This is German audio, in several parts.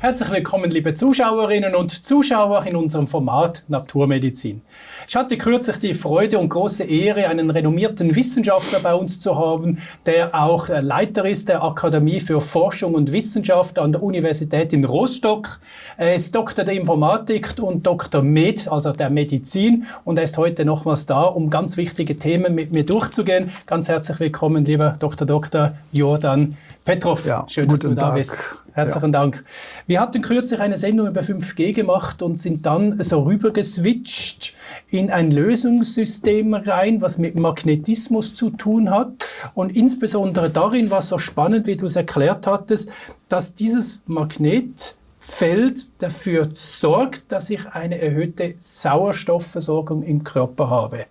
Herzlich willkommen, liebe Zuschauerinnen und Zuschauer in unserem Format Naturmedizin. Ich hatte kürzlich die Freude und große Ehre, einen renommierten Wissenschaftler bei uns zu haben, der auch Leiter ist der Akademie für Forschung und Wissenschaft an der Universität in Rostock. Er ist Doktor der Informatik und Doktor Med, also der Medizin, und er ist heute nochmals da, um ganz wichtige Themen mit mir durchzugehen. Ganz herzlich willkommen, lieber Dr. Jordan Petrov. Ja, schön, dass du da bist. Herzlichen Dank. Wir hatten kürzlich eine Sendung über 5G gemacht und sind dann so rüber geswitcht in ein Lösungssystem rein, was mit Magnetismus zu tun hat. Und insbesondere darin war es so spannend, wie du es erklärt hattest, dass dieses Magnetfeld dafür sorgt, dass ich eine erhöhte Sauerstoffversorgung im Körper habe.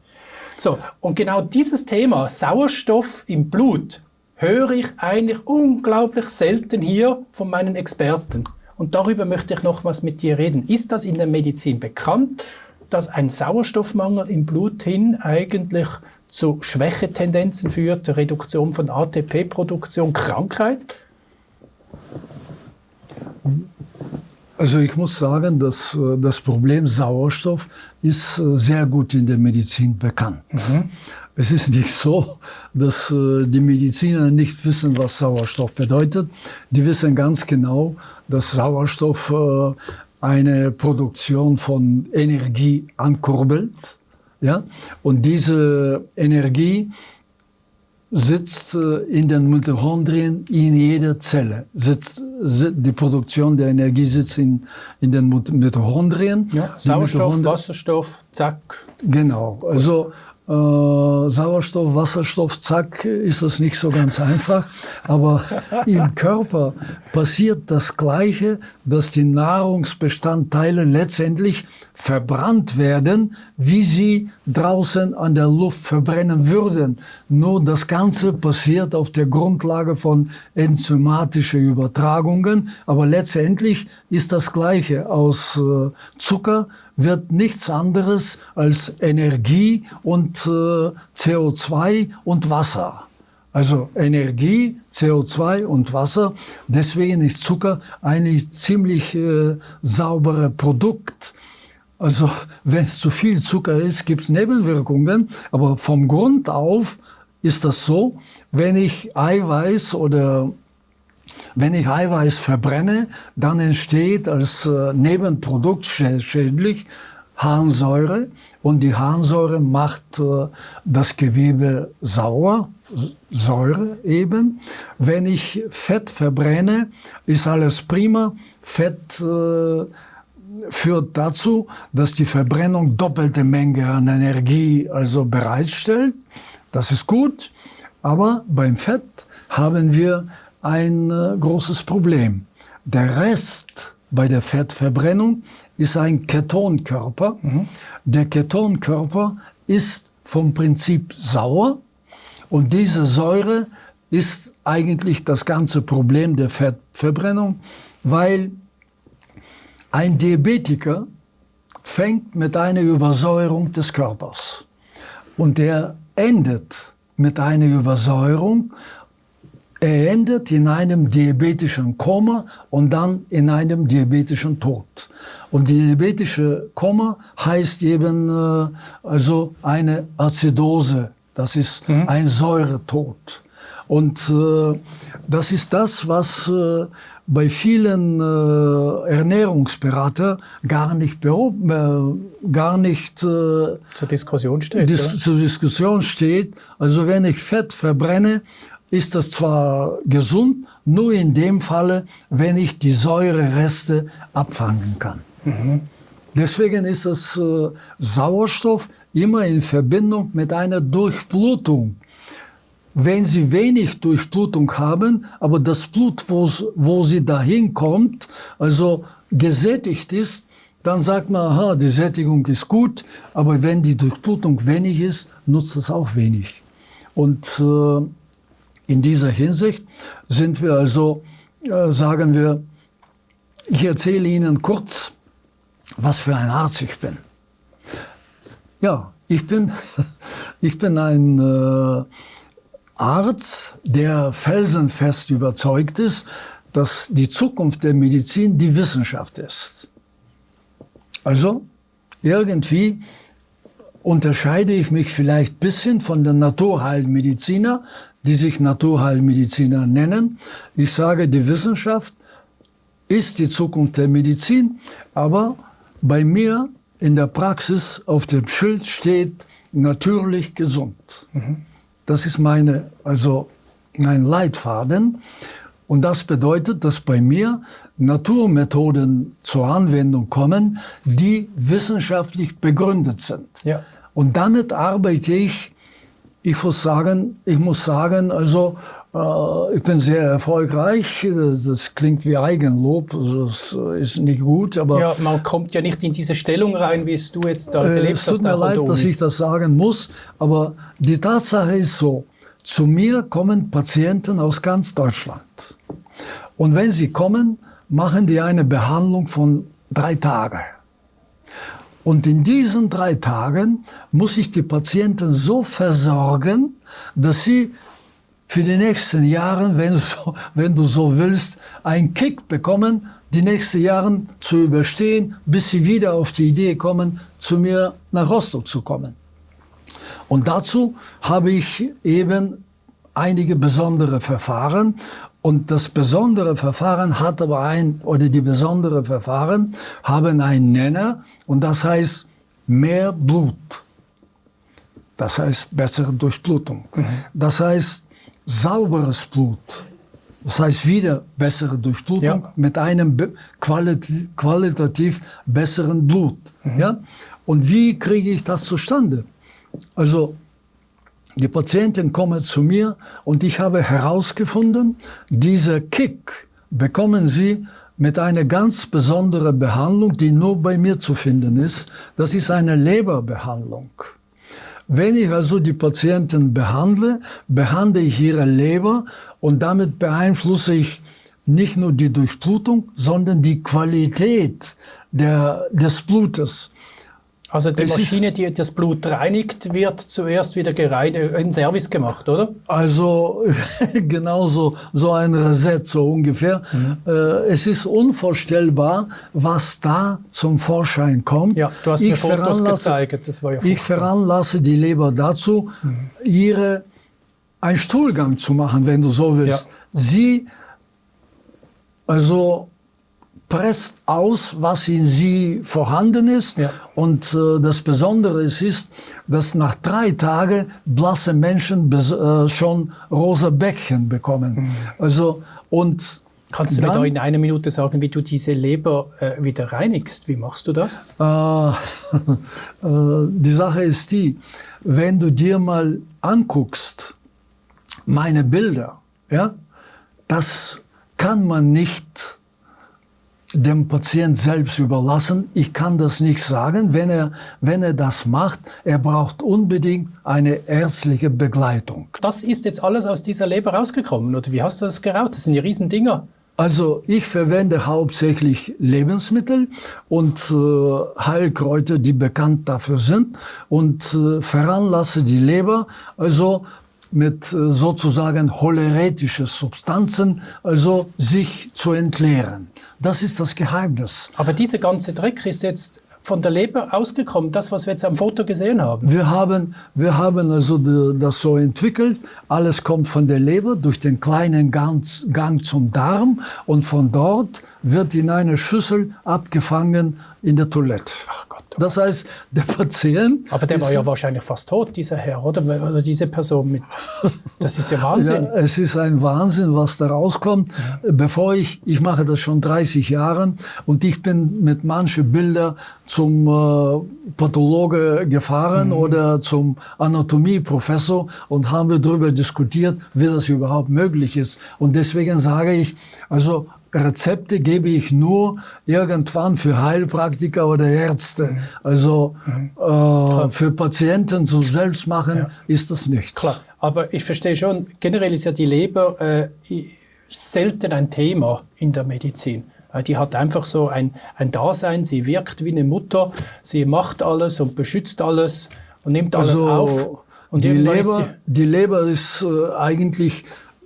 So, und genau dieses Thema, Sauerstoff im Blut, höre ich eigentlich unglaublich selten hier von meinen Experten. Und darüber möchte ich nochmals mit dir reden. Ist das in der Medizin bekannt, dass ein Sauerstoffmangel im Blut hin eigentlich zu Schwächetendenzen führt, Reduktion von ATP-Produktion, Krankheit? Also ich muss sagen, dass das Problem Sauerstoff ist sehr gut in der Medizin bekannt. Es ist nicht so, dass die Mediziner nicht wissen, was Sauerstoff bedeutet. Die wissen ganz genau, dass Sauerstoff eine Produktion von Energie ankurbelt. Ja? Und diese Energie sitzt in den Mitochondrien in jeder Zelle. Die Produktion der Energie sitzt in den Mitochondrien. Ja, Sauerstoff, Wasserstoff, zack. Genau. Also Sauerstoff, Wasserstoff, zack, ist das nicht so ganz einfach. Aber im Körper passiert das Gleiche, dass die Nahrungsbestandteile letztendlich verbrannt werden, wie sie draußen an der Luft verbrennen würden. Nur das Ganze passiert auf der Grundlage von enzymatischen Übertragungen. Aber letztendlich ist das Gleiche. Aus Zucker wird nichts anderes als Energie und CO2 und Wasser. Also Energie, CO2 und Wasser. Deswegen ist Zucker eigentlich ziemlich sauberes Produkt. Also wenn es zu viel Zucker ist, gibt es Nebenwirkungen. Aber vom Grund auf ist das so, wenn ich Eiweiß verbrenne, dann entsteht als Nebenprodukt schädlich Harnsäure. Und die Harnsäure macht das Gewebe sauer, Säure eben. Wenn ich Fett verbrenne, ist alles prima. Fett führt dazu, dass die Verbrennung doppelte Menge an Energie also bereitstellt. Das ist gut. Aber beim Fett haben wir ein großes Problem. Der Rest bei der Fettverbrennung ist ein Ketonkörper. Der Ketonkörper ist vom Prinzip sauer und diese Säure ist eigentlich das ganze Problem der Fettverbrennung, weil ein Diabetiker fängt mit einer Übersäuerung des Körpers und der endet mit einer Übersäuerung. Er endet in einem diabetischen Koma und dann in einem diabetischen Tod. Und die diabetische Koma heißt eben also eine Azidose. Das ist ein Säuretod. Und das ist das, was bei vielen Ernährungsberatern gar nicht zur Diskussion steht. Also wenn ich Fett verbrenne, ist das zwar gesund, nur in dem Falle, wenn ich die Säurereste abfangen kann. Deswegen ist das Sauerstoff immer in Verbindung mit einer Durchblutung. Wenn Sie wenig Durchblutung haben, aber das Blut, wo sie dahin kommt, also gesättigt ist, dann sagt man, aha, die Sättigung ist gut, aber wenn die Durchblutung wenig ist, nutzt das auch wenig. Und in dieser Hinsicht sind wir also, sagen wir, ich erzähle Ihnen kurz, was für ein Arzt ich bin. Ja, ich bin ein Arzt, der felsenfest überzeugt ist, dass die Zukunft der Medizin die Wissenschaft ist. Also irgendwie unterscheide ich mich vielleicht ein bisschen von den Naturheilmediziner, die sich Naturheilmediziner nennen. Ich sage, die Wissenschaft ist die Zukunft der Medizin, aber bei mir in der Praxis auf dem Schild steht natürlich gesund. Das ist mein Leitfaden. Und das bedeutet, dass bei mir Naturmethoden zur Anwendung kommen, die wissenschaftlich begründet sind. Ja. Und damit arbeite ich muss sagen, ich bin sehr erfolgreich. Das klingt wie Eigenlob, das ist nicht gut. Aber ja, man kommt ja nicht in diese Stellung rein, wie es du jetzt da gelebt hast. Es tut mir leid, dass ich das sagen muss, aber die Tatsache ist so, zu mir kommen Patienten aus ganz Deutschland. Und wenn sie kommen, machen die eine Behandlung von 3 Tagen. Und in diesen 3 Tagen muss ich die Patienten so versorgen, dass sie für die nächsten Jahre, wenn du so willst, einen Kick bekommen, die nächsten Jahre zu überstehen, bis sie wieder auf die Idee kommen, zu mir nach Rostock zu kommen. Und dazu habe ich eben einige besondere Verfahren. Und das besondere Verfahren hat aber die besondere Verfahren haben einen Nenner, und das heißt mehr Blut. Das heißt bessere Durchblutung. Das heißt sauberes Blut. Das heißt wieder bessere Durchblutung mit einem qualitativ besseren Blut. Ja? Und wie kriege ich das zustande? Also die Patienten kommen zu mir und ich habe herausgefunden, dieser Kick bekommen sie mit einer ganz besonderen Behandlung, die nur bei mir zu finden ist. Das ist eine Leberbehandlung. Wenn ich also die Patienten behandle ich ihre Leber und damit beeinflusse ich nicht nur die Durchblutung, sondern die Qualität des Blutes. Also die Maschine, die das Blut reinigt, wird zuerst wieder in Service gemacht, oder? Also genauso so ein Reset, so ungefähr. Es ist unvorstellbar, was da zum Vorschein kommt. Ja, du hast mir Fotos gezeigt, das war ja furchtbar. Ich veranlasse die Leber dazu, einen Stuhlgang zu machen, wenn du so willst. Ja. Sie presst aus, was in sie vorhanden ist. Ja. Und das Besondere ist, dass nach 3 Tagen blasse Menschen schon rosa Bäckchen bekommen. Kannst du mir da in 1 Minute sagen, wie du diese Leber wieder reinigst? Wie machst du das? Die Sache ist die, wenn du dir mal anguckst, meine Bilder, ja, das kann man nicht dem Patient selbst überlassen. Ich kann das nicht sagen. Wenn er das macht, er braucht unbedingt eine ärztliche Begleitung. Das ist jetzt alles aus dieser Leber rausgekommen, oder wie hast du das geraut? Das sind ja Riesendinger. Also ich verwende hauptsächlich Lebensmittel und Heilkräuter, die bekannt dafür sind, und veranlasse die Leber mit sozusagen choleretischen Substanzen, sich zu entleeren. Das ist das Geheimnis. Aber dieser ganze Dreck ist jetzt von der Leber ausgekommen, das, was wir jetzt am Foto gesehen haben? Wir haben das so entwickelt. Alles kommt von der Leber durch den kleinen Gang zum Darm, und von dort wird in eine Schüssel abgefangen in der Toilette. Ach Gott. Das heißt, der Patient... Aber der war ja wahrscheinlich fast tot, dieser Herr, oder diese Person mit... Das ist ja Wahnsinn. Ja, es ist ein Wahnsinn, was da rauskommt. Ja. Ich mache das schon 30 Jahre, und ich bin mit manchen Bildern zum Pathologe gefahren oder zum Anatomieprofessor, und haben wir darüber diskutiert, wie das überhaupt möglich ist. Und deswegen sage ich, Rezepte gebe ich nur irgendwann für Heilpraktiker oder Ärzte. Für Patienten zum Selbstmachen ist das nichts. Klar, aber ich verstehe schon, generell ist ja die Leber selten ein Thema in der Medizin. Die hat einfach so ein Dasein, sie wirkt wie eine Mutter, sie macht alles und beschützt alles und nimmt alles auf. Und die Leber ist eigentlich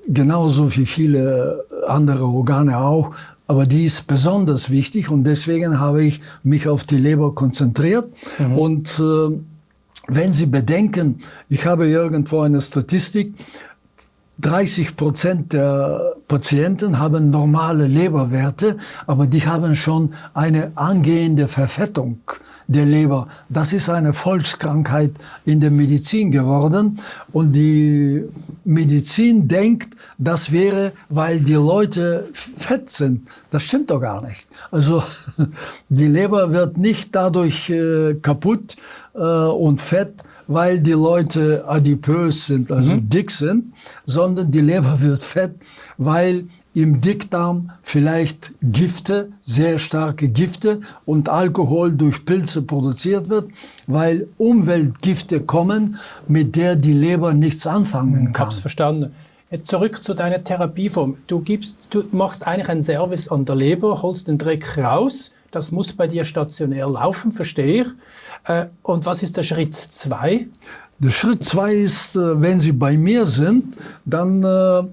genauso wie viele andere Organe auch, aber die ist besonders wichtig und deswegen habe ich mich auf die Leber konzentriert. Und wenn Sie bedenken, ich habe irgendwo eine Statistik, 30% der Patienten haben normale Leberwerte, aber die haben schon eine angehende Verfettung der Leber. Das ist eine Volkskrankheit in der Medizin geworden. Und die Medizin denkt, das wäre, weil die Leute fett sind. Das stimmt doch gar nicht. Also die Leber wird nicht dadurch kaputt und fett, weil die Leute adipös sind, also dick sind, sondern die Leber wird fett, weil im Dickdarm vielleicht Gifte, sehr starke Gifte und Alkohol durch Pilze produziert wird, weil Umweltgifte kommen, mit der die Leber nichts anfangen kann. Ich hab's verstanden. Jetzt zurück zu deiner Therapieform. Du machst eigentlich einen Service an der Leber, holst den Dreck raus. Das muss bei dir stationär laufen, verstehe ich. Und was ist der Schritt 2? Der Schritt 2 ist, wenn Sie bei mir sind, dann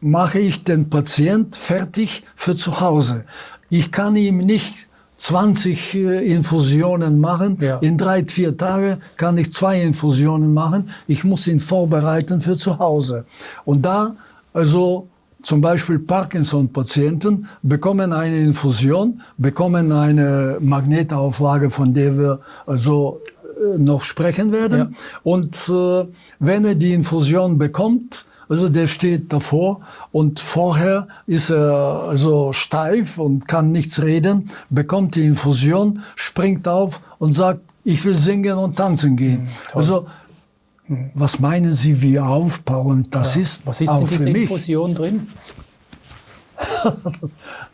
mache ich den Patient fertig für zu Hause. Ich kann ihm nicht 20 Infusionen machen. Ja. In 3-4 Tagen kann ich 2 Infusionen machen. Ich muss ihn vorbereiten für zu Hause. Und da, also zum Beispiel Parkinson-Patienten bekommen eine Infusion, bekommen eine Magnetauflage, von der wir also noch sprechen werden. Ja. Und wenn er die Infusion bekommt, also der steht davor und vorher ist er also steif und kann nichts reden, bekommt die Infusion, springt auf und sagt, ich will singen und tanzen gehen. Also was meinen Sie, wie aufbauend das ist? Was ist in dieser Infusion drin?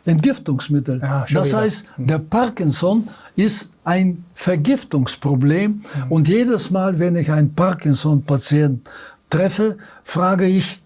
Entgiftungsmittel. Ja, das heißt, der Parkinson ist ein Vergiftungsproblem. Und jedes Mal, wenn ich einen Parkinson-Patienten treffe, frage ich,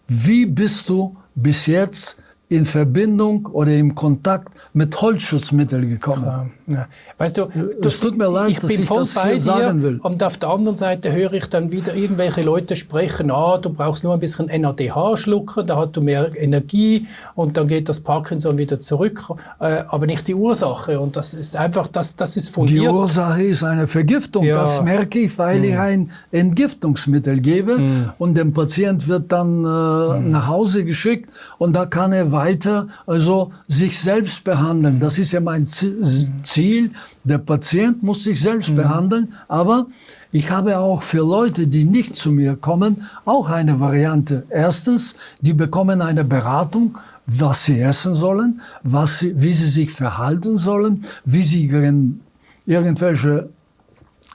wie bist du bis jetzt in Verbindung oder im Kontakt mit Holzschutzmitteln gekommen? Ja. Weißt du, es tut mir leid, dass ich das hier sagen will. Und auf der anderen Seite höre ich dann wieder irgendwelche Leute sprechen, du brauchst nur ein bisschen NADH schlucken, da hast du mehr Energie und dann geht das Parkinson wieder zurück, aber nicht die Ursache. Und das ist einfach, das ist fundiert. Die Ursache ist eine Vergiftung, das merke ich, weil ich ein Entgiftungsmittel gebe und der Patient wird dann nach Hause geschickt und da kann er weiter also sich selbst behandeln. Das ist ja mein Ziel. Der Patient muss sich selbst behandeln, aber ich habe auch für Leute, die nicht zu mir kommen, auch eine Variante. Erstens, die bekommen eine Beratung, was sie essen sollen, wie sie sich verhalten sollen, wie sie gegen irgendwelche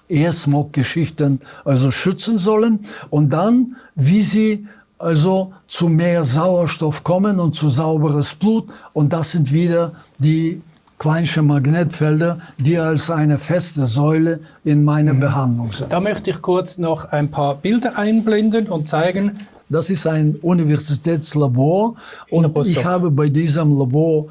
Ehersmog-Geschichten also schützen sollen und dann, wie sie also zu mehr Sauerstoff kommen und zu sauberes Blut. Und das sind wieder die kleinsten Magnetfelder, die als eine feste Säule in meiner Behandlung sind. Da möchte ich kurz noch ein paar Bilder einblenden und zeigen. Das ist ein Universitätslabor und ich habe bei diesem Labor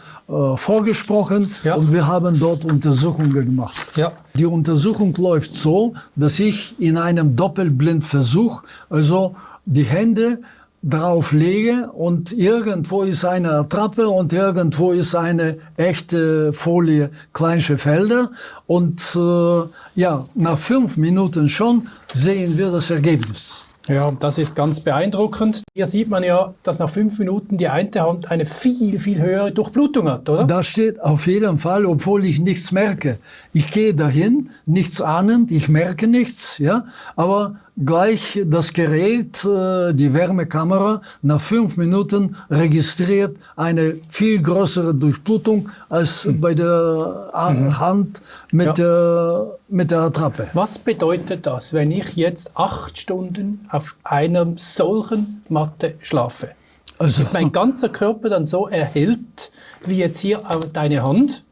vorgesprochen und wir haben dort Untersuchungen gemacht. Ja. Die Untersuchung läuft so, dass ich in einem Doppelblindversuch also die Hände drauf lege und irgendwo ist eine Attrappe und irgendwo ist eine echte Folie, kleine Felder und nach 5 Minuten schon sehen wir das Ergebnis. Ja, das ist ganz beeindruckend. Hier sieht man ja, dass nach 5 Minuten die eine Hand eine viel, viel höhere Durchblutung hat, oder? Das steht auf jeden Fall, obwohl ich nichts merke. Ich gehe dahin, nichts ahnend, ich merke nichts, ja, aber gleich das Gerät, die Wärmekamera, nach 5 Minuten registriert eine viel größere Durchblutung als bei der Hand mit der Attrappe. Was bedeutet das, wenn ich jetzt 8 Stunden auf einer solchen Matte schlafe? Also, ist mein ganzer Körper dann so erhellt, wie jetzt hier auf deine Hand?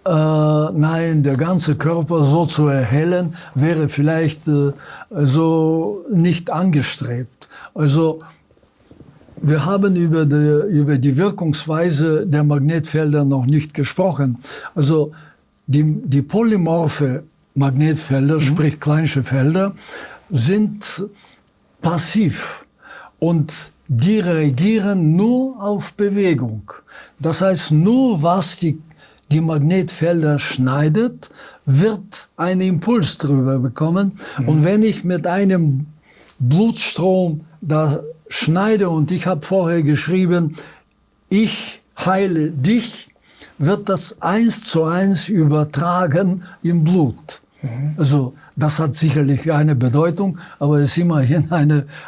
Nein, der ganze Körper so zu erhellen, wäre vielleicht so nicht angestrebt. Also wir haben über die Wirkungsweise der Magnetfelder noch nicht gesprochen. Also die polymorphe Magnetfelder, sprich kleine Felder, sind passiv. Und die reagieren nur auf Bewegung. Das heißt, nur was die Magnetfelder schneidet, wird ein Impuls drüber bekommen. Und wenn ich mit einem Blutstrom da schneide und ich habe vorher geschrieben, ich heile dich, wird das 1:1 übertragen im Blut. Also das hat sicherlich eine Bedeutung, aber es ist immerhin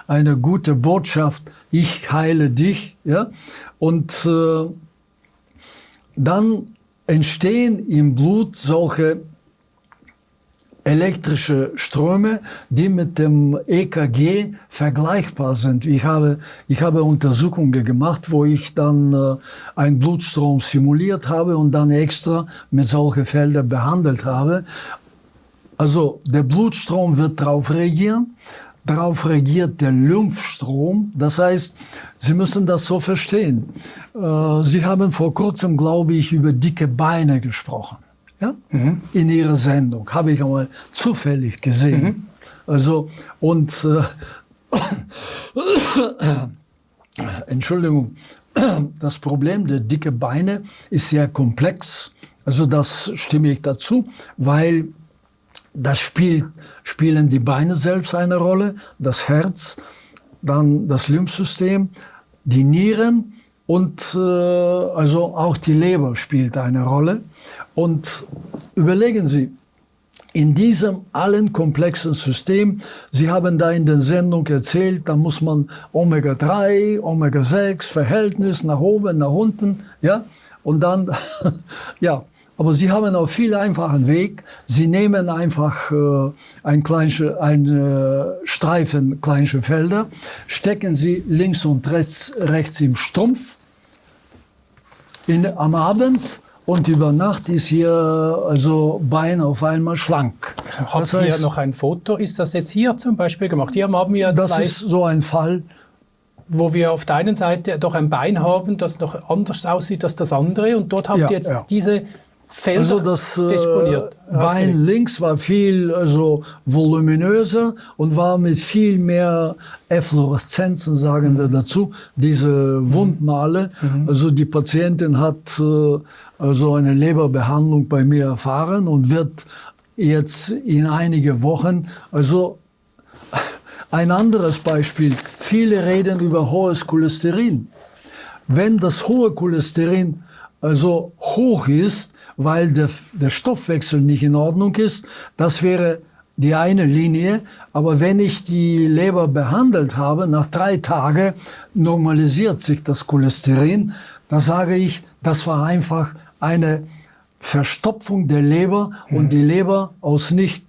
eine gute Botschaft, ich heile dich. Ja? Und dann entstehen im Blut solche elektrische Ströme, die mit dem EKG vergleichbar sind. Ich habe Untersuchungen gemacht, wo ich dann einen Blutstrom simuliert habe und dann extra mit solchen Feldern behandelt habe. Also der Blutstrom wird darauf reagieren. Darauf reagiert der Lymphstrom. Das heißt, Sie müssen das so verstehen. Sie haben vor kurzem, glaube ich, über dicke Beine gesprochen. Ja? In Ihrer Sendung. Habe ich einmal zufällig gesehen. Also, und Entschuldigung, das Problem der dicken Beine ist sehr komplex. Also das stimme ich dazu, weil das spielen die Beine selbst eine Rolle, das Herz, dann das Lymphsystem, die Nieren und also auch die Leber spielt eine Rolle. Und überlegen Sie, in diesem allen komplexen System, Sie haben da in der Sendung erzählt, da muss man Omega-3, Omega-6, Verhältnis nach oben, nach unten, ja, und dann, ja. Aber Sie haben auch viel einfachen Weg. Sie nehmen einfach einen Streifen kleinste Felder, stecken sie links und rechts im Strumpf am Abend und über Nacht ist Ihr Bein auf einmal schlank. Ich habe hier noch ein Foto. Ist das jetzt hier zum Beispiel gemacht? Hier haben wir das ist so ein Fall, wo wir auf der einen Seite doch ein Bein haben, das noch anders aussieht als das andere. Und dort habt ihr jetzt diese Felder also das disponiert. Bein links war viel voluminöser und war mit viel mehr Effloreszenzen, sagen wir dazu, diese Wundmale. Also die Patientin hat eine Leberbehandlung bei mir erfahren und wird jetzt in einige Wochen, ein anderes Beispiel, viele reden über hohes Cholesterin. Wenn das hohe Cholesterin hoch ist, weil der Stoffwechsel nicht in Ordnung ist, das wäre die eine Linie. Aber wenn ich die Leber behandelt habe, nach 3 Tagen normalisiert sich das Cholesterin, da sage ich, das war einfach eine Verstopfung der Leber und die Leber aus sich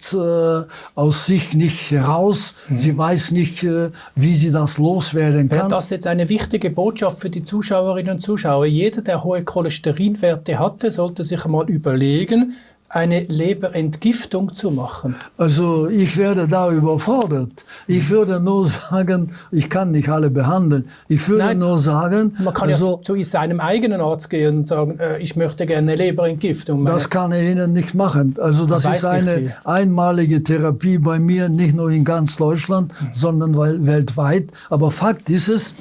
nicht heraus. Sie weiß nicht, wie sie das loswerden kann. Wäre das jetzt eine wichtige Botschaft für die Zuschauerinnen und Zuschauer? Jeder, der hohe Cholesterinwerte hatte, sollte sich einmal überlegen, eine Leberentgiftung zu machen. Also ich werde da überfordert. Ich würde nur sagen, ich kann nicht alle behandeln. Ich würde nur sagen... Man kann ja zu seinem eigenen Arzt gehen und sagen, ich möchte gerne eine Leberentgiftung. Das kann er Ihnen nicht machen. Also das ist eine einmalige Therapie bei mir, nicht nur in ganz Deutschland, sondern weltweit. Aber Fakt ist es,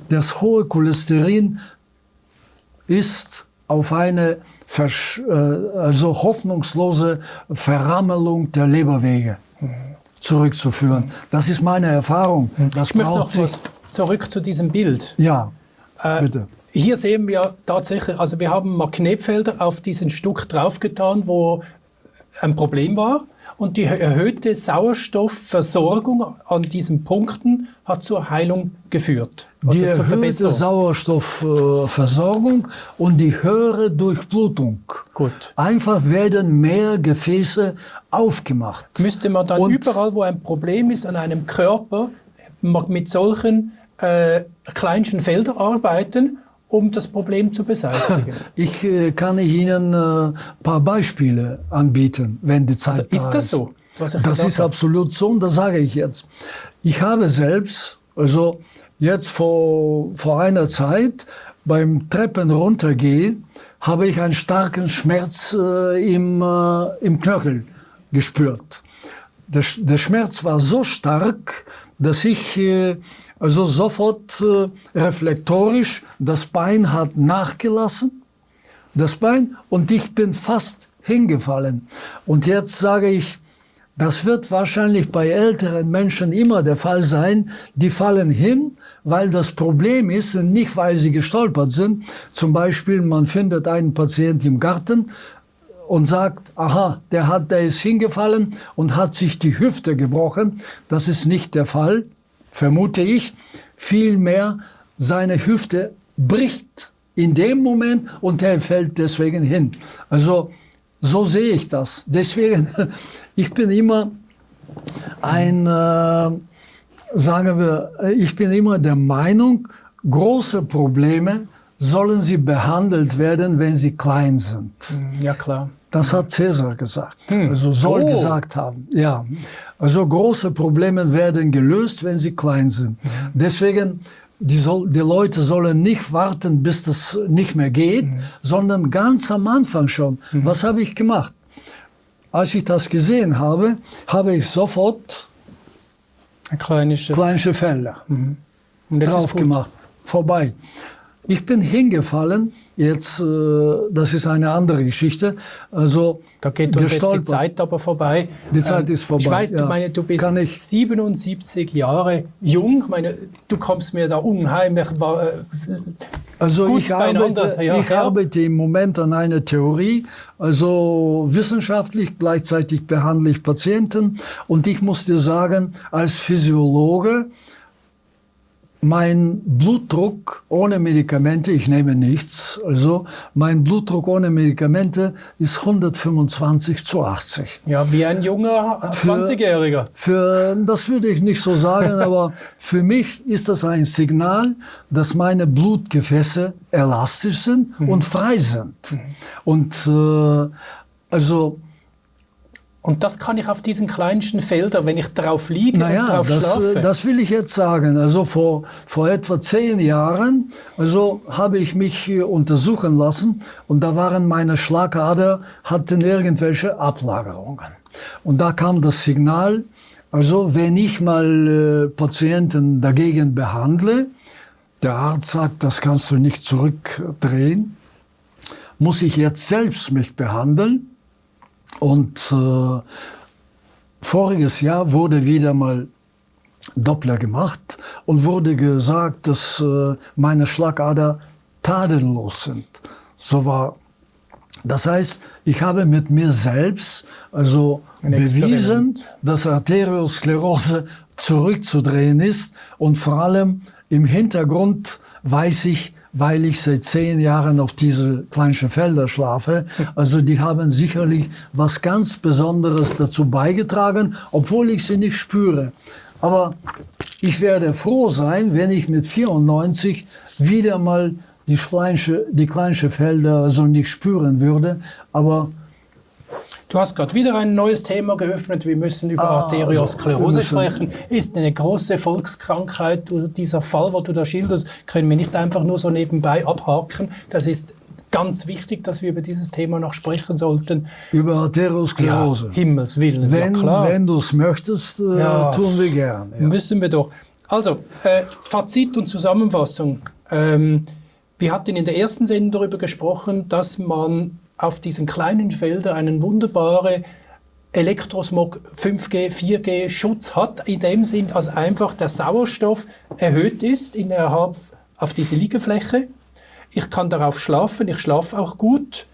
das hohe Cholesterin ist auf eine hoffnungslose Verrammelung der Leberwege zurückzuführen. Das ist meine Erfahrung. Ich möchte noch zurück zu diesem Bild. Ja, bitte. Hier sehen wir tatsächlich, also wir haben Magnetfelder auf diesen Stück draufgetan, wo ein Problem war. Und die erhöhte Sauerstoffversorgung an diesen Punkten hat zur Heilung geführt. Also die erhöhte Sauerstoffversorgung und die höhere Durchblutung. Gut. Einfach werden mehr Gefäße aufgemacht. Müsste man dann überall, wo ein Problem ist an einem Körper, mit solchen kleinsten Feldern arbeiten, um das Problem zu beseitigen? Ich kann Ihnen ein paar Beispiele anbieten, wenn die Zeit da ist. Ist das so? Das ist absolut so und das sage ich jetzt. Ich habe selbst, jetzt vor einer Zeit, beim Treppen runtergehen, habe ich einen starken Schmerz im Knöchel gespürt. Der Schmerz war so stark, dass ich Also sofort reflektorisch, das Bein hat nachgelassen, das Bein, und ich bin fast hingefallen. Und jetzt sage ich, das wird wahrscheinlich bei älteren Menschen immer der Fall sein. Die fallen hin, weil das Problem ist und nicht, weil sie gestolpert sind. Zum Beispiel, man findet einen Patienten im Garten und sagt, aha, der ist hingefallen und hat sich die Hüfte gebrochen. Das ist nicht der Fall, vermute ich. Vielmehr, seine Hüfte bricht in dem Moment und er fällt deswegen hin. Also, so sehe ich das. Deswegen, ich bin immer ich bin immer der Meinung, große Probleme sollen sie behandelt werden, wenn sie klein sind. Ja, klar. Das hat Cäsar gesagt, also soll gesagt haben. Ja. Also große Probleme werden gelöst, wenn sie klein sind. Deswegen, die Leute sollen nicht warten, bis das nicht mehr geht, sondern ganz am Anfang schon. Was habe ich gemacht? Als ich das gesehen habe, habe ich sofort kleine Felder drauf gemacht. Vorbei. Ich bin hingefallen, jetzt, das ist eine andere Geschichte. Also, da geht uns jetzt die Zeit aber vorbei. Die Zeit ist vorbei. Ich weiß, ja. du bist 77 Jahre jung. Du kommst mir da unheimlich also gut ich arbeite im Moment an einer Theorie, also wissenschaftlich, gleichzeitig behandle ich Patienten. Und ich muss dir sagen, als Physiologe, mein Blutdruck ohne Medikamente, ich nehme nichts, also mein Blutdruck ohne Medikamente ist 125/80. Ja, wie ein junger 20-Jähriger. Das würde ich nicht so sagen, aber für mich ist das ein Signal, dass meine Blutgefäße elastisch sind und frei sind. Und und das kann ich auf diesen kleinsten Feldern, wenn ich drauf liege und drauf schlafe. Das will ich jetzt sagen. Also vor etwa 10 Jahren, also habe ich mich untersuchen lassen und da waren meine Schlagader, hatten irgendwelche Ablagerungen. Und da kam das Signal, also wenn ich mal Patienten dagegen behandle, der Arzt sagt, das kannst du nicht zurückdrehen, muss ich jetzt selbst mich behandeln. Und voriges Jahr wurde wieder mal Doppler gemacht und wurde gesagt, dass meine Schlagader tadellos sind. Das heißt, ich habe mit mir selbst bewiesen, dass Arteriosklerose zurückzudrehen ist. Und vor allem im Hintergrund weiß ich, weil ich seit 10 Jahren auf diese kleinen Felder schlafe. Also die haben sicherlich was ganz Besonderes dazu beigetragen, obwohl ich sie nicht spüre. Aber ich werde froh sein, wenn ich mit 94 wieder mal die kleinen Felder nicht spüren würde. Aber du hast gerade wieder ein neues Thema geöffnet. Wir müssen über Arteriosklerose sprechen. Ist eine große Volkskrankheit. Dieser Fall, den du da schilderst, können wir nicht einfach nur so nebenbei abhaken. Das ist ganz wichtig, dass wir über dieses Thema noch sprechen sollten. Über Arteriosklerose? Ja, Himmels Willen, wenn du es möchtest, tun wir gerne. Ja. Müssen wir doch. Also, Fazit und Zusammenfassung. Wir hatten in der ersten Sendung darüber gesprochen, dass man auf diesen kleinen Feldern einen wunderbaren Elektrosmog 5G, 4G Schutz hat, in dem Sinn, dass einfach der Sauerstoff erhöht ist auf diese Liegefläche. Ich kann darauf schlafen, ich schlafe auch gut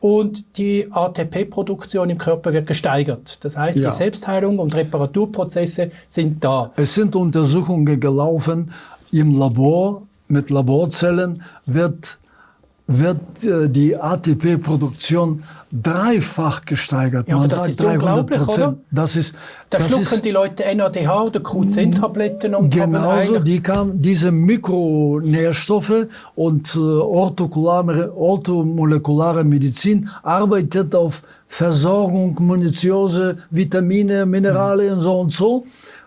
und die ATP-Produktion im Körper wird gesteigert. Das heißt, die Selbstheilung und Reparaturprozesse sind da. Es sind Untersuchungen gelaufen im Labor, mit Laborzellen wird die ATP-Produktion dreifach gesteigert. Ja, aber das ist unglaublich, oder? Da schlucken die Leute NADH oder Q10-Tabletten und genauso, diese Mikronährstoffe und orthomolekulare Medizin arbeitet auf Versorgung, Munitiose, Vitamine, Minerale und so.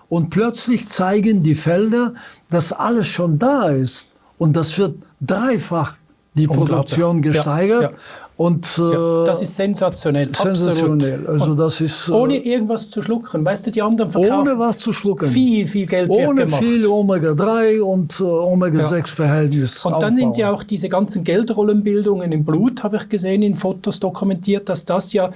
Und plötzlich zeigen die Felder, dass alles schon da ist. Und das wird dreifach die Produktion gesteigert. Ja. Und, das ist sensationell. sensationell. Absolut. Also das ist, ohne irgendwas zu schlucken. Weißt du, die anderen verkaufen ohne was zu schlucken. viel Geld wird ohne gemacht. viel Omega-3 und Omega-6-Verhältnis. Und dann sind ja auch diese ganzen Geldrollenbildungen im Blut, habe ich gesehen, in Fotos dokumentiert, dass das ja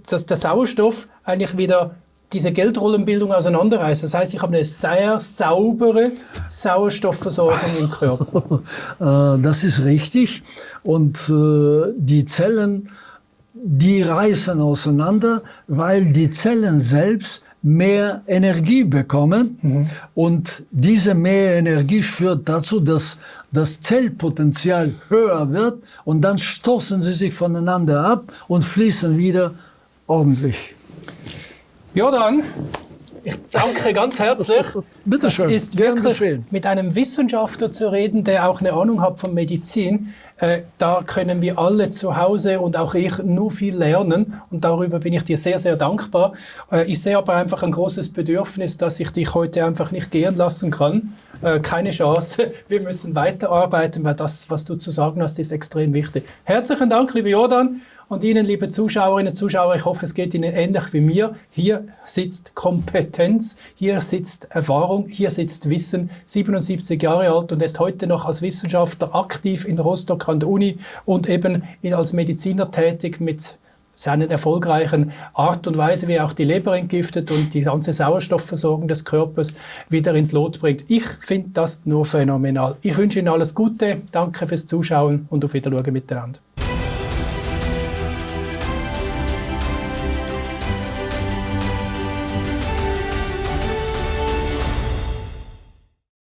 dass der Sauerstoff eigentlich wieder diese Geldrollenbildung auseinanderreißt. Das heißt, ich habe eine sehr saubere Sauerstoffversorgung im Körper. Das ist richtig. Und die Zellen, die reißen auseinander, weil die Zellen selbst mehr Energie bekommen. Und diese mehr Energie führt dazu, dass das Zellpotenzial höher wird und dann stoßen sie sich voneinander ab und fließen wieder ordentlich. Jordan, ich danke ganz herzlich. Bitte schön. Es ist wirklich mit einem Wissenschaftler zu reden, der auch eine Ahnung hat von Medizin. Da können wir alle zu Hause und auch ich nur viel lernen. Und darüber bin ich dir sehr, sehr dankbar. Ich sehe aber einfach ein großes Bedürfnis, dass ich dich heute einfach nicht gehen lassen kann. Keine Chance. Wir müssen weiterarbeiten, weil das, was du zu sagen hast, ist extrem wichtig. Herzlichen Dank, lieber Jordan. Und Ihnen, liebe Zuschauerinnen und Zuschauer, ich hoffe, es geht Ihnen ähnlich wie mir. Hier sitzt Kompetenz, hier sitzt Erfahrung, hier sitzt Wissen. 77 Jahre alt und ist heute noch als Wissenschaftler aktiv in Rostock an der Uni und eben als Mediziner tätig mit seinen erfolgreichen Art und Weise, wie er auch die Leber entgiftet und die ganze Sauerstoffversorgung des Körpers wieder ins Lot bringt. Ich finde das nur phänomenal. Ich wünsche Ihnen alles Gute, danke fürs Zuschauen und auf Wiedersehen miteinander.